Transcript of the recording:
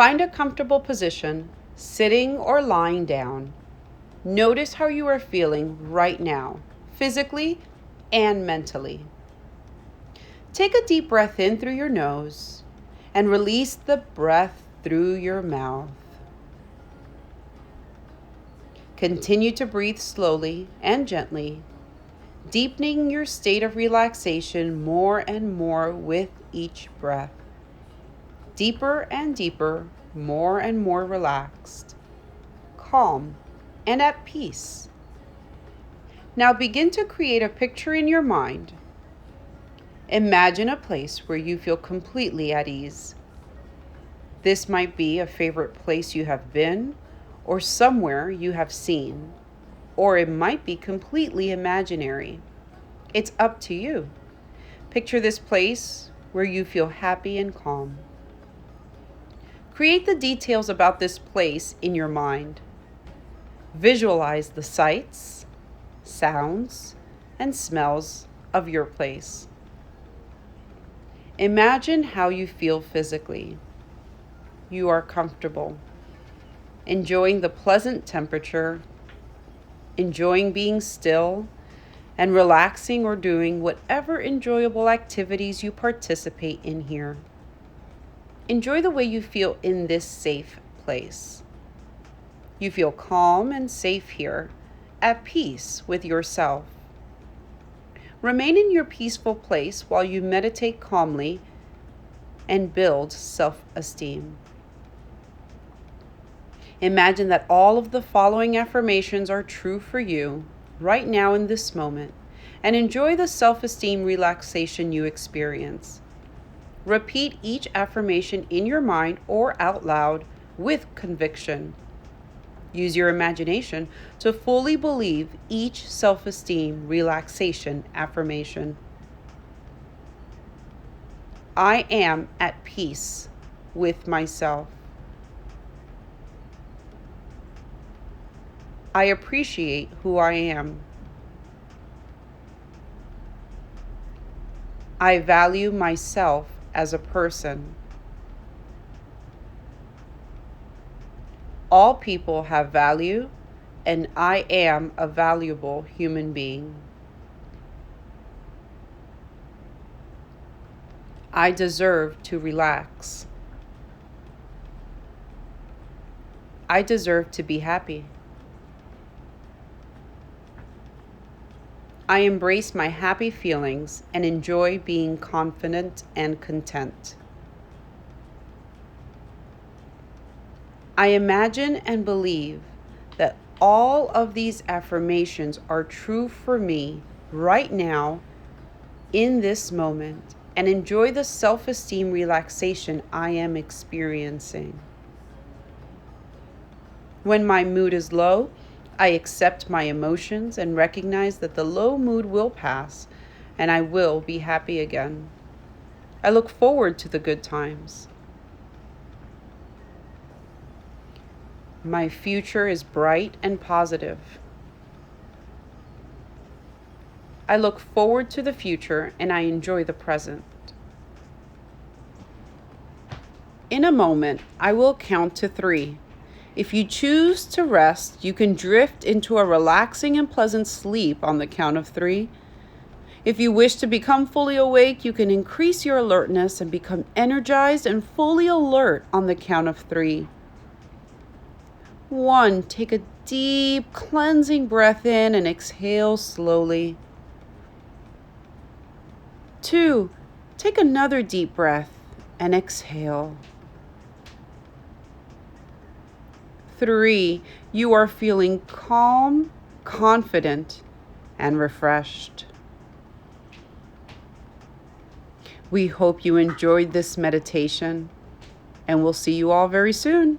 Find a comfortable position, sitting or lying down. Notice how you are feeling right now, physically and mentally. Take a deep breath in through your nose and release the breath through your mouth. Continue to breathe slowly and gently, deepening your state of relaxation more and more with each breath. Deeper and deeper, more and more relaxed, calm, and at peace. Now begin to create a picture in your mind. Imagine a place where you feel completely at ease. This might be a favorite place you have been, or somewhere you have seen, or it might be completely imaginary. It's up to you. Picture this place where you feel happy and calm. Create the details about this place in your mind. Visualize the sights, sounds, and smells of your place. Imagine how you feel physically. You are comfortable, enjoying the pleasant temperature, enjoying being still, and relaxing or doing whatever enjoyable activities you participate in here. Enjoy the way you feel in this safe place. You feel calm and safe here, at peace with yourself. Remain in your peaceful place while you meditate calmly and build self-esteem. Imagine that all of the following affirmations are true for you right now in this moment, and enjoy the self-esteem relaxation you experience. Repeat each affirmation in your mind or out loud with conviction. Use your imagination to fully believe each self-esteem relaxation affirmation. I am at peace with myself. I appreciate who I am. I value myself as a person. All people have value, and I am a valuable human being. I deserve to relax. I deserve to be happy. I embrace my happy feelings and enjoy being confident and content. I imagine and believe that all of these affirmations are true for me right now in this moment, and enjoy the self-esteem relaxation I am experiencing. When my mood is low, I accept my emotions and recognize that the low mood will pass and I will be happy again. I look forward to the good times. My future is bright and positive. I look forward to the future and I enjoy the present. In a moment, I will count to 3. If you choose to rest, you can drift into a relaxing and pleasant sleep on the count of 3. If you wish to become fully awake, you can increase your alertness and become energized and fully alert on the count of 3. 1, take a deep cleansing breath in and exhale slowly. 2, take another deep breath and exhale. 3, you are feeling calm, confident, and refreshed. We hope you enjoyed this meditation, and we'll see you all very soon.